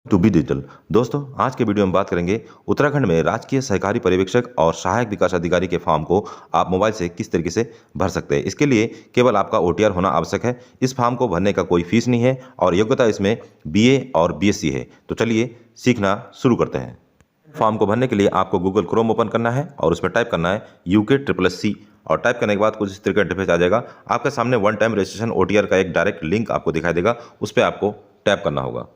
To be digital. दोस्तों, आज के वीडियो में बात करेंगे उत्तराखंड में राजकीय सहकारी पर्यवेक्षक और सहायक विकास अधिकारी के फॉर्म को आप मोबाइल से किस तरीके से भर सकते हैं। इसके लिए केवल आपका ओटीआर होना आवश्यक है। इस फॉर्म को भरने का कोई फीस नहीं है और योग्यता इसमें बीए और बीएससी है। तो चलिए सीखना शुरू करते हैं। फॉर्म को भरने के लिए आपको गूगल क्रोम ओपन करना है और उसमें टाइप करना है UK+C और टाइप करने के बाद कुछ इस तरह का इंटरफेस आ जाएगा। आपके सामने वन टाइम रजिस्ट्रेशन ओटीआर का एक डायरेक्ट लिंक आपको दिखाई देगा, उस पर आपको टैप करना होगा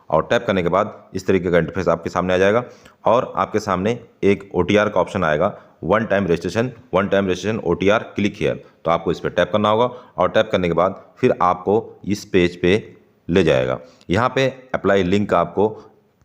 और टैप करने के बाद इस तरीके का इंटरफेस आपके सामने आ जाएगा और आपके सामने एक ओटीआर का ऑप्शन आएगा, one time registration OTR click here. तो आपको इस पर टैप करना होगा और टैप करने के बाद फिर आपको इस पेज पे ले जाएगा। यहाँ पे अप्लाई लिंक का आपको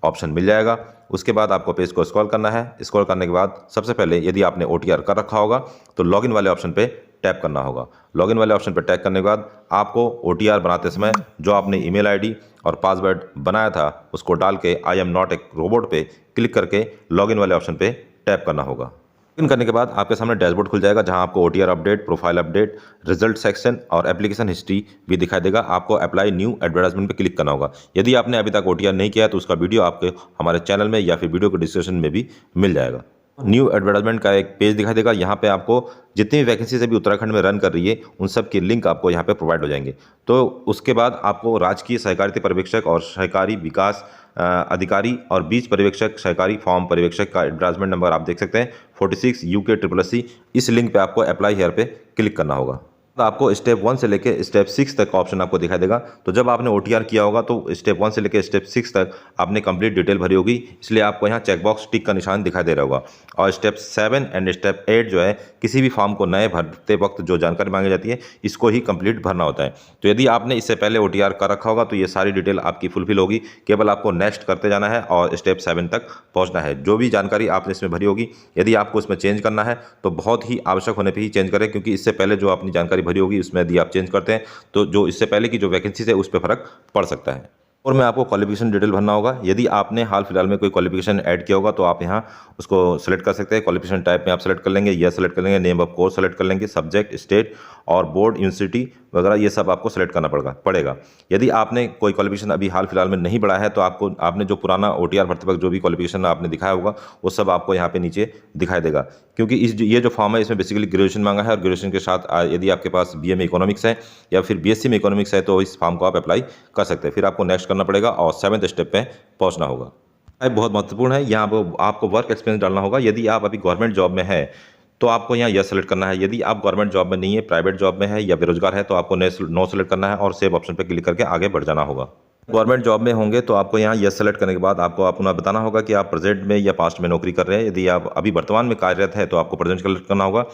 ऑप्शन मिल जाएगा। उसके बाद आपको पेज को स्क्रॉल करना है। स्क्रॉल करने के बाद सबसे पहले यदि आपने ओटीआर कर रखा होगा तो लॉगिन वाले ऑप्शन पे टैप करना होगा। लॉगिन वाले ऑप्शन पर टैप करने के बाद आपको ओटीआर बनाते समय जो आपने ईमेल आईडी और पासवर्ड बनाया था उसको डाल के I am not a robot पे क्लिक करके लॉगिन वाले ऑप्शन पे टैप करना होगा। लॉगिन करने के बाद आपके सामने डैशबोर्ड खुल जाएगा, जहां आपको OTR update, profile update, result section और एप्लीकेशन हिस्ट्री भी दिखाई देगा। आपको अप्लाई न्यू एडवर्टाइजमेंट पे क्लिक करना होगा। यदि आपने अभी तक ओटीआर नहीं किया है तो उसका वीडियो आपके हमारे चैनल में या फिर वीडियो के डिस्क्रिप्शन में भी मिल जाएगा। न्यू एडवर्टाइजमेंट का एक पेज दिखाई देगा। यहाँ पे आपको जितनी भी वैकेंसीज अभी उत्तराखंड में रन कर रही है उन सब की लिंक आपको यहाँ पे प्रोवाइड हो जाएंगे। तो उसके बाद आपको राजकीय सहकारिता पर्यवेक्षक और सहकारी विकास अधिकारी और बीज पर्यवेक्षक सहकारी फॉर्म पर्यवेक्षक का एडवर्टाइजमेंट नंबर आप देख सकते हैं 46 UK+C। इस लिंक पे आपको अप्लाई हेयर पे क्लिक करना होगा। तो आपको स्टेप 1 से लेकर स्टेप 6 तक का ऑप्शन आपको दिखाई देगा। तो जब आपने ओटीआर किया होगा तो स्टेप 1 से लेकर स्टेप 6 तक आपने कंप्लीट डिटेल भरी होगी, इसलिए आपको यहाँ चेकबॉक्स टिक का निशान दिखाई दे रहा होगा। और स्टेप 7 एंड स्टेप 8 जो है, किसी भी फॉर्म को नए भरते वक्त जो जानकारी मांगी जाती है इसको ही कंप्लीट भरना होता है। तो यदि आपने इससे पहले ओटीआर कर रखा होगा तो ये सारी डिटेल आपकी फुलफिल होगी। केवल आपको नेक्स्ट करते जाना है और स्टेप 7 तक पहुँचना है। जो भी जानकारी आपने इसमें भरी होगी, यदि आपको इसमें चेंज करना है तो बहुत ही आवश्यक होने पर ही चेंज करें, क्योंकि इससे पहले जो अपनी जानकारी भरी होगी उसमें यदि आप चेंज करते हैं तो जो इससे पहले की जो वैकेंसीज है उस पर फर्क पड़ सकता है। और में आपको क्वालिफिकेशन डिटेल भरना होगा। यदि आपने हाल फिलहाल में कोई क्वालिफिकेशन ऐड किया होगा तो आप यहाँ उसको सेलेक्ट कर सकते हैं। क्वालिफिकेशन टाइप में आप सेलेक्ट कर लेंगे, यह सेलेक्ट कर लेंगे, नेम ऑफ कोर्स सेलेक्ट कर लेंगे, सब्जेक्ट, स्टेट और बोर्ड, यूनिवर्सिटी वगैरह ये सब आपको सेलेक्ट करना पड़ेगा। यदि आपने कोई क्वालिफिकेशन अभी हाल फिलहाल में नहीं बढ़ाया है तो आपने जो पुराना ओटीआर भरते वक्त जो भी क्वालिफिकेशन आपने दिखाया होगा वो सब आपको यहाँ पे नीचे दिखाई देगा। क्योंकि ये जो फॉर्म है इसमें बेसिकली ग्रेजुएशन मांगा है और ग्रेजुएशन के साथ यदि आपके पास बीए में इकोनॉमिक्स है या फिर बीएससी में इकोनॉमिक्स है तो इस फॉर्म को आप अप्लाई कर सकते हैं। फिर आपको नेक्स्ट करना पड़ेगा और 7th स्टेप पे पहुंचना होगा। बहुत महत्वपूर्ण है, यहाँ पर आपको वर्क एक्सपीरियंस डालना होगा। यदि आप अभी गवर्नमेंट जॉब में है तो आपको यहाँ यस सेलेक्ट करना है। यदि आप गवर्नमेंट जॉब में नहीं है, प्राइवेट जॉब में है या बेरोजगार है तो आपको नो सेलेक्ट करना है और सेव ऑप्शन पर क्लिक करके आगे बढ़ जाना होगा। गवर्नमेंट जॉब में होंगे तो आपको यहाँ यस सेलेक्ट करने के बाद आपको अपना बताना होगा कि आप प्रेजेंट में या पास्ट में नौकरी कर रहे हैं। यदि आप अभी वर्तमान में कार्यरत है तो आपको प्रेजेंट सेलेक्ट करना होगा।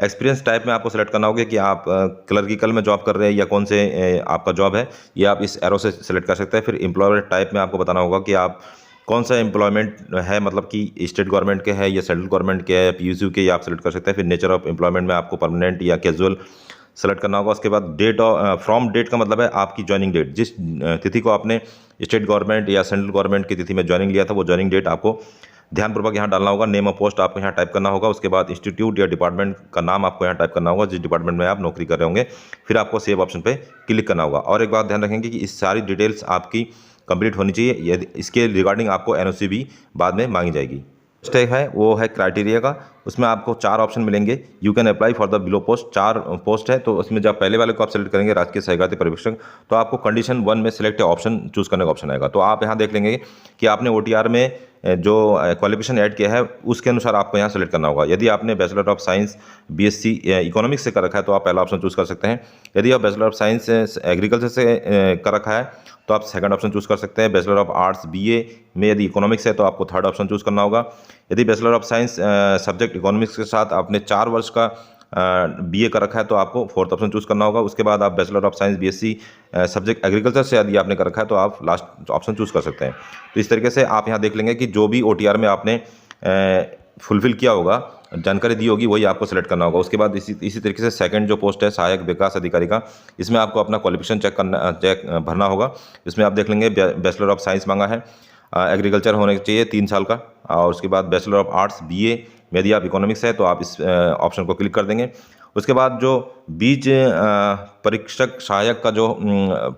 एक्सपीरियंस टाइप में आपको सेलेक्ट करना होगा कि आप क्लर्किकल में जॉब कर रहे हैं या कौन से आपका जॉब है, ये आप इस एरो से सेलेक्ट कर सकते हैं। फिर एम्प्लॉयर टाइप में आपको बताना होगा कि आप कौन सा एम्प्लॉयमेंट है, मतलब कि स्टेट गवर्नमेंट के है या सेंट्रल गवर्नमेंट के है, पीयूसी के, या आप सेलेक्ट कर सकते हैं। फिर नेचर ऑफ एम्प्लॉयमेंट में आपको परमानेंट या कैजुअल सेलेक्ट करना होगा। उसके बाद डेट फ्रॉम डेट का मतलब है आपकी ज्वाइनिंग डेट, जिस तिथि को आपने स्टेट गवर्नमेंट या सेंट्रल गवर्नमेंट की तिथि में ज्वाइनिंग लिया था वो ज्वाइनिंग डेट आपको ध्यानपूर्वक यहाँ डालना होगा। नेम ऑफ पोस्ट आपको यहाँ टाइप करना होगा। उसके बाद इंस्टीट्यूट या डिपार्टमेंट का नाम आपको यहाँ टाइप करना होगा जिस डिपार्टमेंट में आप नौकरी कर रहे होंगे। फिर आपको सेव ऑप्शन पे क्लिक करना होगा। और एक बात ध्यान रखेंगे कि इस सारी डिटेल्स आपकी कंप्लीट होनी चाहिए। यदि इसके रिगार्डिंग आपको एनओसी भी बाद में मांगी जाएगी। स्टेप है वो है क्राइटेरिया का। उसमें आपको 4 ऑप्शन मिलेंगे। You can apply for the below post, 4 post है। तो उसमें जब पहले वाले को आप सेलेक्ट करेंगे राजकीय सहकारिता पर्यवेक्षक, तो आपको कंडीशन 1 में सिलेक्ट ऑप्शन चूज करने का ऑप्शन आएगा। तो आप यहाँ देख लेंगे कि आपने ओटीआर में जो क्वालिफिकेशन ऐड किया है उसके अनुसार आपको यहाँ सेलेक्ट करना होगा। यदि आपने bachelor of science BSc economics से कर रखा है तो आप पहला ऑप्शन चूज कर सकते हैं। यदि आप बैचलर ऑफ साइंस एग्रीकल्चर से कर रखा है तो आप सेकंड ऑप्शन चूज कर सकते हैं। बैचलर ऑफ आर्ट्स बीए में यदि इकोनॉमिक्स है तो आपको थर्ड ऑप्शन चूज करना होगा। यदि bachelor of science subject economics के साथ आपने 4 वर्ष का बीए कर रखा है तो आपको फोर्थ ऑप्शन चूज करना होगा। उसके बाद आप bachelor of science BSc subject agriculture से यदि आपने कर रखा है तो आप लास्ट ऑप्शन चूज कर सकते हैं। तो इस तरीके से आप यहाँ देख लेंगे कि जो भी ओटीआर में आपने फुलफिल किया होगा, जानकारी दी होगी, वही आपको सेलेक्ट करना होगा। उसके बाद इसी तरीके से सेकंड जो पोस्ट है सहायक विकास अधिकारी का, इसमें आपको अपना क्वालिफिकेशन चेक भरना होगा। इसमें आप देख लेंगे बैचलर ऑफ साइंस मांगा है, एग्रीकल्चर होने चाहिए 3 साल का, और उसके बाद बैचलर ऑफ आर्ट्स बीए में यदि आप इकोनॉमिक्स है तो आप इस ऑप्शन को क्लिक कर देंगे। उसके बाद जो बीज परीक्षक सहायक का जो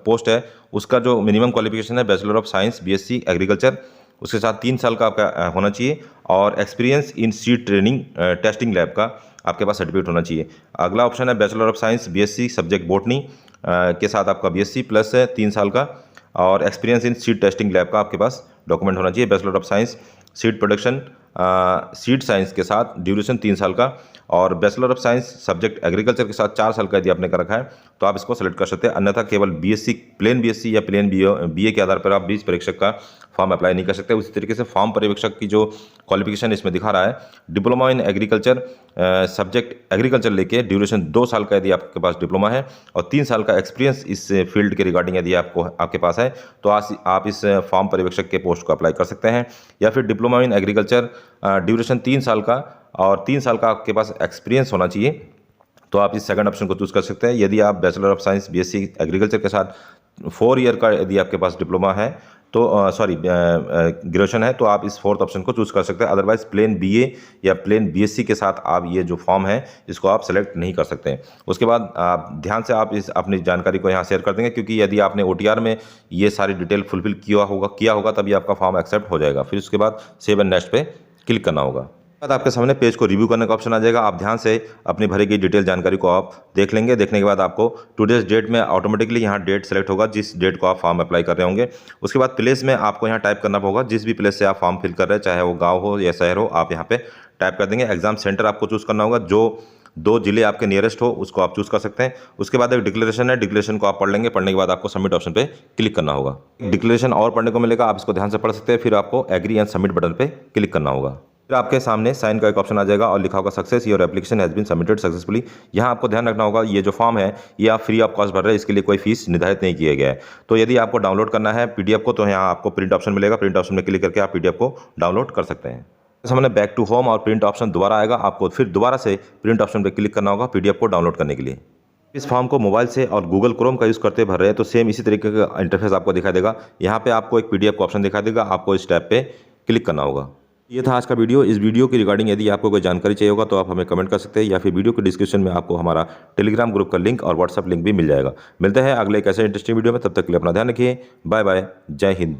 पोस्ट है उसका जो मिनिमम क्वालिफिकेशन है bachelor of science BSc agriculture, उसके साथ 3 साल का आपका होना चाहिए और experience in seed training testing lab का आपके पास सर्टिफिकेट होना चाहिए। अगला ऑप्शन है bachelor of science BSc subject botany के साथ आपका बीएससी प्लस है 3 साल का और experience in seed testing lab का आपके पास डॉक्यूमेंट होना चाहिए। Bachelor of science seed production seed science के साथ ड्यूरेशन 3 साल का और bachelor of science subject agriculture के साथ 4 साल का यदि आपने कर रखा है तो आप इसको सेलेक्ट कर सकते हैं। अन्यथा केवल बीएससी प्लेन बीएससी या प्लेन बीए के आधार पर आप बीज परीक्षक का फॉर्म अप्लाई नहीं कर सकते। उसी तरीके से फॉर्म पर्यवेक्षक की जो क्वालिफिकेशन इसमें दिखा रहा है diploma in agriculture subject agriculture लेके ड्यूरेशन 2 साल का यदि आपके पास डिप्लोमा है और 3 साल का एक्सपीरियंस इस फील्ड के रिगार्डिंग यदि आपके पास है तो आप इस फॉर्म पर्यवेक्षक के पोस्ट को अप्लाई कर सकते हैं। या फिर डिप्लोमा इन एग्रीकल्चर ड्यूरेशन 3 साल का और 3 साल का आपके पास एक्सपीरियंस होना चाहिए तो आप इस सेकंड ऑप्शन को चूज़ कर सकते हैं। यदि आप bachelor of science BSc agriculture के साथ 4 ईयर का यदि आपके पास डिप्लोमा है तो ग्रेजुएशन है तो आप इस 4th ऑप्शन को चूज़ कर सकते हैं। अदरवाइज प्लेन बीए या प्लेन बीएससी के साथ आप ये जो फॉर्म है इसको आप सेलेक्ट नहीं कर सकते हैं। उसके बाद आप ध्यान से आप इस अपनी जानकारी को यहाँ शेयर कर देंगे क्योंकि यदि आपने ओटीआर में ये सारी डिटेल फुलफिल किया होगा तभी आपका फॉर्म एक्सेप्ट हो जाएगा। फिर उसके बाद सेव एंड नेक्स्ट पे क्लिक करना होगा। बाद आपके सामने पेज को रिव्यू करने का ऑप्शन आ जाएगा। आप ध्यान से अपनी भरी गई डिटेल जानकारी को आप देख लेंगे। देखने के बाद आपको टुडेज डेट में ऑटोमेटिकली यहाँ डेट सेलेक्ट होगा जिस डेट को आप फॉर्म अप्लाई कर रहे होंगे। उसके बाद प्लेस में आपको यहाँ टाइप करना होगा जिस भी प्लेस से आप फॉर्म फिल कर रहे हैं, चाहे वो गाँव हो या शहर हो, आप यहाँ पे टाइप कर देंगे। एग्जाम सेंटर आपको चूज़ करना होगा, जो 2 जिले आपके नियरेस्ट हो उसको आप चूज़ कर सकते हैं। उसके बाद एक डिक्लेरेशन है, डिक्लेरेशन को आप पढ़ लेंगे। पढ़ने के बाद आपको सबमिट ऑप्शन पे क्लिक करना होगा। डिक्लेरेशन और पढ़ने को मिलेगा, आप इसको ध्यान से पढ़ सकते हैं। फिर आपको एग्री एंड सबमिट बटन पे क्लिक करना होगा। फिर आपके सामने साइन का एक ऑप्शन आ जाएगा और लिखा होगा success your application has been submitted successfully. यहाँ आपको ध्यान रखना होगा ये जो फॉर्म है ये आप फ्री ऑफ कॉस्ट भर रहे हैं, इसके लिए कोई फीस निर्धारित नहीं किया गया है। तो यदि आपको डाउनलोड करना है पीडीएफ को तो यहाँ आपको प्रिंट ऑप्शन मिलेगा, प्रिंट ऑप्शन में क्लिक करके आप पीडीएफ को डाउनलोड कर सकते हैं। सामने बैक टू होम और प्रिंट ऑप्शन दोबारा आएगा, आपको फिर दोबारा से प्रिंट ऑप्शन पर क्लिक करना होगा पीडीएफ को डाउनलोड करने के लिए। इस फॉर्म को मोबाइल से और गूगल क्रोम का यूज़ करते भर रहे हैं तो सेम इसी तरीके का इंटरफेस आपको दिखाई देगा। यहाँ पे आपको एक पीडीएफ का ऑप्शन दिखाई देगा, आपको इस टैब पे क्लिक करना होगा। ये था आज का वीडियो। इस वीडियो की रिगार्डिंग यदि आपको कोई जानकारी चाहिए होगा तो आप हमें कमेंट कर सकते हैं या फिर वीडियो के डिस्क्रिप्शन में आपको हमारा टेलीग्राम ग्रुप का लिंक और व्हाट्सएप लिंक भी मिल जाएगा। मिलते हैं अगले एक ऐसे इंटरेस्टिंग वीडियो में, तब तक के लिए अपना ध्यान रखिए। बाय बाय, जय हिंद।